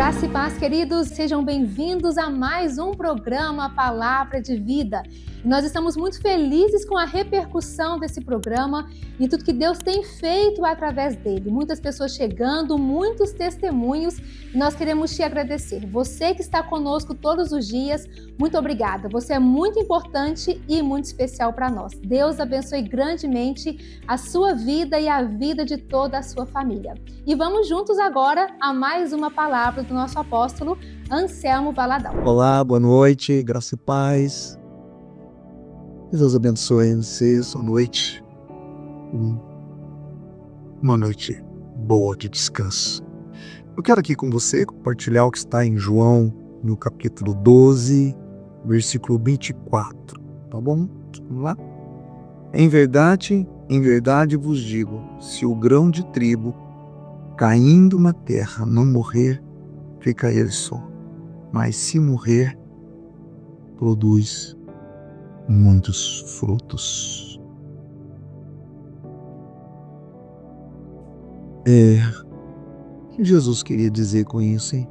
Graça e paz, queridos, sejam bem-vindos a mais um programa Palavra de Vida. Nós estamos muito felizes com a repercussão desse programa e tudo que Deus tem feito através dele. Muitas pessoas chegando, muitos testemunhos, e nós queremos te agradecer. Você que está conosco todos os dias, muito obrigada. Você é muito importante e muito especial para nós. Deus abençoe grandemente a sua vida e a vida de toda a sua família. E vamos juntos agora a mais uma palavra do nosso apóstolo Anselmo Valadão. Olá, boa noite, graça e paz. Deus abençoe você, sua noite. Uma noite boa de descanso. Eu quero aqui com você compartilhar o que está em João, no capítulo 12, versículo 24. Tá bom? Vamos lá? Em verdade vos digo, se o grão de trigo caindo na terra não morrer, fica ele só. Mas se morrer, produz muitos frutos. O que Jesus queria dizer com isso, hein?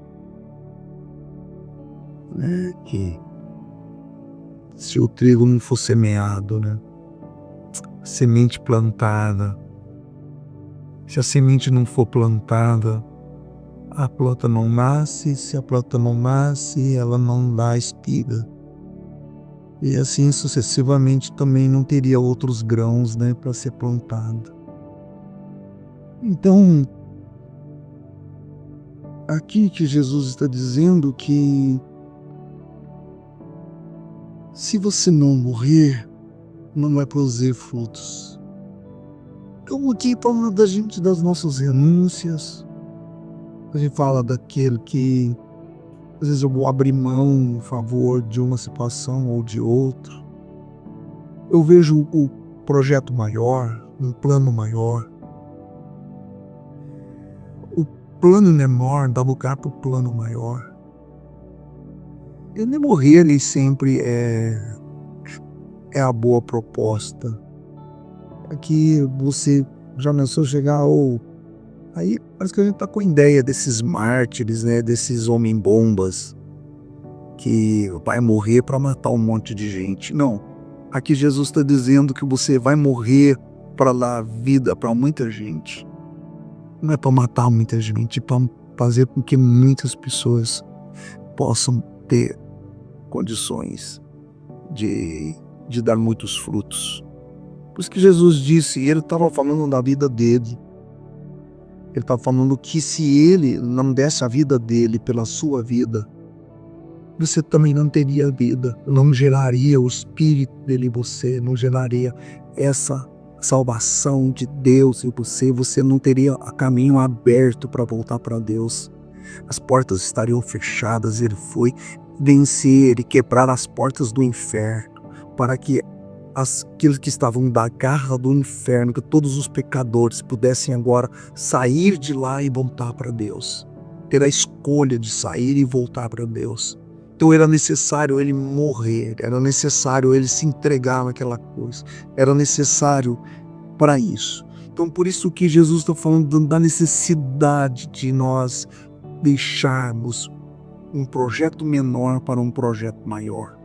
Que se o trigo não for semeado, semente plantada, se a semente não for plantada, a planta não nasce, se a planta não nasce, ela não dá espiga. E assim sucessivamente também não teria outros grãos, para ser plantado. Então, aqui que Jesus está dizendo que se você não morrer, não vai produzir frutos. Então aqui falando da gente das nossas renúncias, a gente fala daquele que às vezes eu vou abrir mão em favor de uma situação ou de outra. Eu vejo o projeto maior, um plano maior. O plano menor dá lugar para o plano maior. E nem morrer nem sempre é a boa proposta. Aqui você já pensou chegar aí parece que a gente está com a ideia desses mártires, desses homem-bombas que vai morrer para matar um monte de gente. Não. Aqui Jesus está dizendo que você vai morrer para dar vida para muita gente. Não é para matar muita gente, é para fazer com que muitas pessoas possam ter condições de dar muitos frutos. Por isso que Jesus disse, ele estava falando da vida dele. Ele está falando que se ele não desse a vida dele pela sua vida, você também não teria vida, não geraria o Espírito dele em você, não geraria essa salvação de Deus em você não teria caminho aberto para voltar para Deus. As portas estariam fechadas, ele foi vencer e quebrar as portas do inferno, para que aqueles que estavam da garra do inferno, que todos os pecadores pudessem agora sair de lá e voltar para Deus. Ter a escolha de sair e voltar para Deus. Então era necessário ele morrer, era necessário ele se entregar naquela coisa, era necessário para isso. Então por isso que Jesus está falando da necessidade de nós deixarmos um projeto menor para um projeto maior.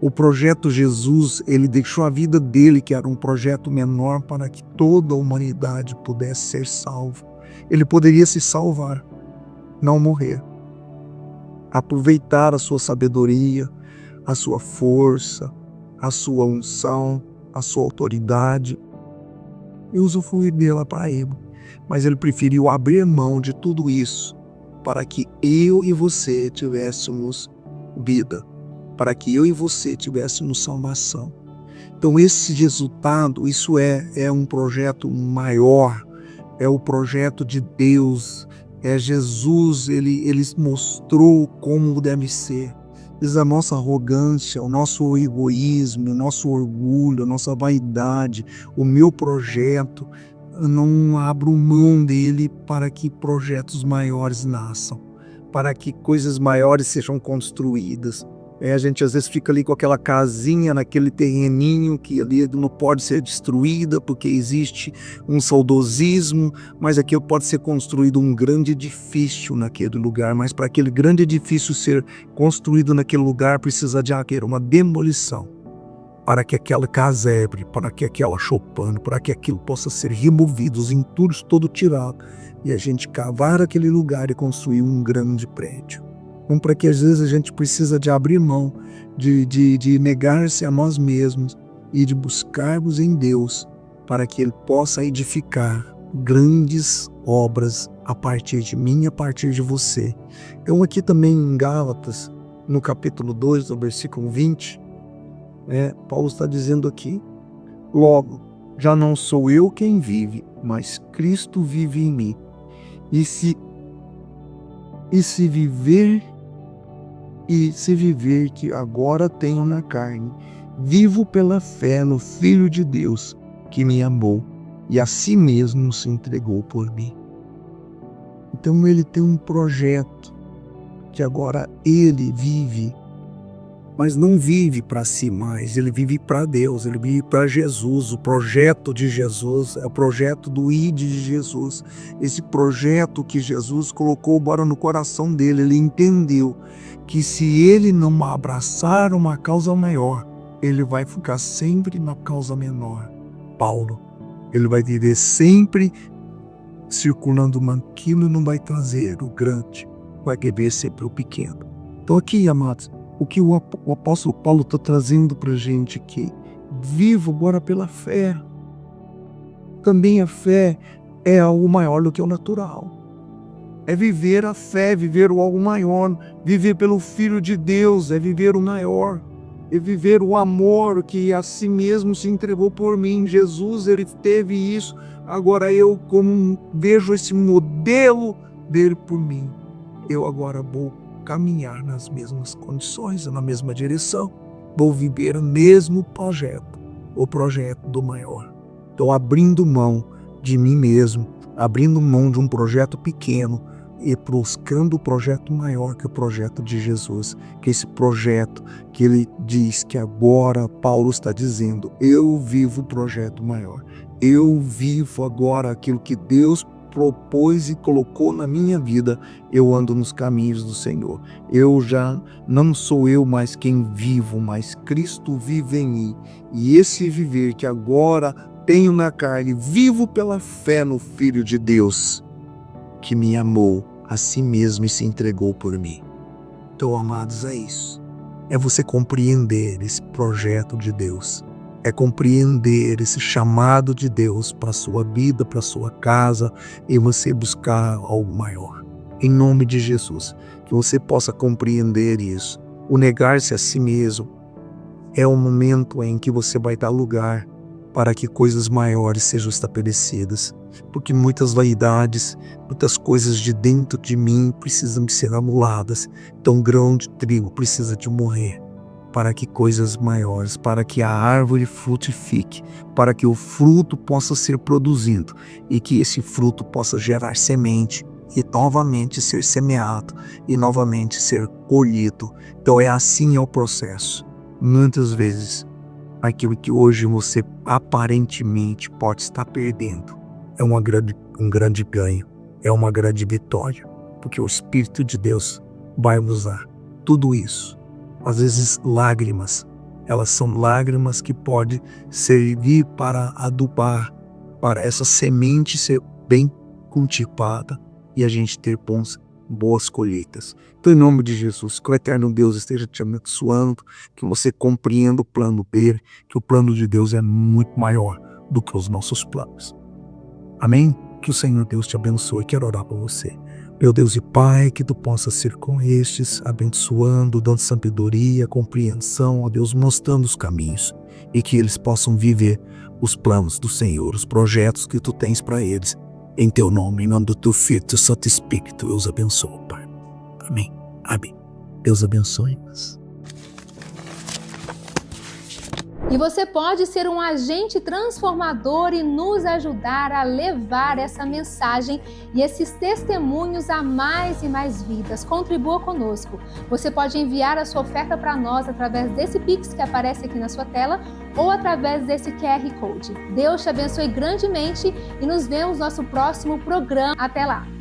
O projeto Jesus, ele deixou a vida dele, que era um projeto menor, para que toda a humanidade pudesse ser salva. Ele poderia se salvar, não morrer. Aproveitar a sua sabedoria, a sua força, a sua unção, a sua autoridade e usufruir dela para ele. Mas ele preferiu abrir mão de tudo isso para que eu e você tivéssemos vida, para que eu e você tivéssemos salvação. Então esse resultado, isso é um projeto maior, é o projeto de Deus, é Jesus, ele mostrou como deve ser. A nossa arrogância, o nosso egoísmo, o nosso orgulho, a nossa vaidade, o meu projeto, não abro mão dele para que projetos maiores nasçam, para que coisas maiores sejam construídas. A gente às vezes fica ali com aquela casinha naquele terreninho que ali não pode ser destruída porque existe um saudosismo, mas aqui pode ser construído um grande edifício naquele lugar, mas para aquele grande edifício ser construído naquele lugar precisa de uma demolição, para que aquela casebre, para que aquela choupana, para que aquilo possa ser removido, os entulhos todo tirado, e a gente cavar aquele lugar e construir um grande prédio. Então, para que às vezes a gente precisa de abrir mão, de negar-se a nós mesmos e de buscarmos em Deus para que Ele possa edificar grandes obras a partir de mim, a partir de você. Então aqui também em Gálatas, no capítulo 2, no versículo 20, Paulo está dizendo aqui: logo, já não sou eu quem vive, mas Cristo vive em mim. E se viver que agora tenho na carne, vivo pela fé no Filho de Deus, que me amou e a si mesmo se entregou por mim. Então ele tem um projeto que agora ele vive, mas não vive para si mais, ele vive para Deus, ele vive para Jesus. O projeto de Jesus é o projeto do ID de Jesus, esse projeto que Jesus colocou agora no coração dele. Ele entendeu que se ele não abraçar uma causa maior, ele vai ficar sempre na causa menor. Paulo, ele vai viver sempre circulando naquilo e não vai trazer o grande, vai viver sempre o pequeno. Então aqui, amados, o que o apóstolo Paulo está trazendo para a gente aqui: vivo agora pela fé. Também a fé é algo maior do que o natural. É viver a fé, viver o algo maior, viver pelo Filho de Deus, é viver o maior, é viver o amor que a si mesmo se entregou por mim. Jesus, ele teve isso, agora eu, como vejo esse modelo dele por mim, eu agora vou caminhar nas mesmas condições, na mesma direção, vou viver o mesmo projeto, o projeto do maior. Estou abrindo mão de mim mesmo, abrindo mão de um projeto pequeno e buscando o projeto maior, que é o projeto de Jesus, que é esse projeto que ele diz que agora Paulo está dizendo: eu vivo o projeto maior, eu vivo agora aquilo que Deus propôs e colocou na minha vida. Eu ando nos caminhos do Senhor. Eu já não sou eu mais quem vivo, mas Cristo vive em mim. E esse viver que agora tenho na carne, vivo pela fé no Filho de Deus, que me amou a si mesmo e se entregou por mim. Então, amados, é isso. É você compreender esse projeto de Deus. É compreender esse chamado de Deus para a sua vida, para a sua casa, e você buscar algo maior. Em nome de Jesus, que você possa compreender isso. O negar-se a si mesmo é o momento em que você vai dar lugar para que coisas maiores sejam estabelecidas. Porque muitas vaidades, muitas coisas de dentro de mim precisam ser anuladas. Então, grão de trigo precisa de morrer, para que coisas maiores, para que a árvore frutifique, para que o fruto possa ser produzido e que esse fruto possa gerar semente e novamente ser semeado e novamente ser colhido. Então é assim o processo. Muitas vezes aquilo que hoje você aparentemente pode estar perdendo é um grande ganho, é uma grande vitória, porque o Espírito de Deus vai usar tudo isso. Às vezes lágrimas, elas são lágrimas que podem servir para adubar, para essa semente ser bem cultivada e a gente ter boas colheitas. Então, em nome de Jesus, que o eterno Deus esteja te abençoando, que você compreenda o plano dele, que o plano de Deus é muito maior do que os nossos planos. Amém? Que o Senhor Deus te abençoe. Quero orar por você. Meu Deus e Pai, que tu possas ser com estes, abençoando, dando sabedoria, compreensão, ó Deus, mostrando os caminhos, e que eles possam viver os planos do Senhor, os projetos que tu tens para eles. Em teu nome, em nome do teu Filho, teu Santo Espírito, eu os abençoo, Pai. Amém. Amém. Deus abençoe-nos. E você pode ser um agente transformador e nos ajudar a levar essa mensagem e esses testemunhos a mais e mais vidas. Contribua conosco. Você pode enviar a sua oferta para nós através desse Pix que aparece aqui na sua tela ou através desse QR Code. Deus te abençoe grandemente e nos vemos no nosso próximo programa. Até lá!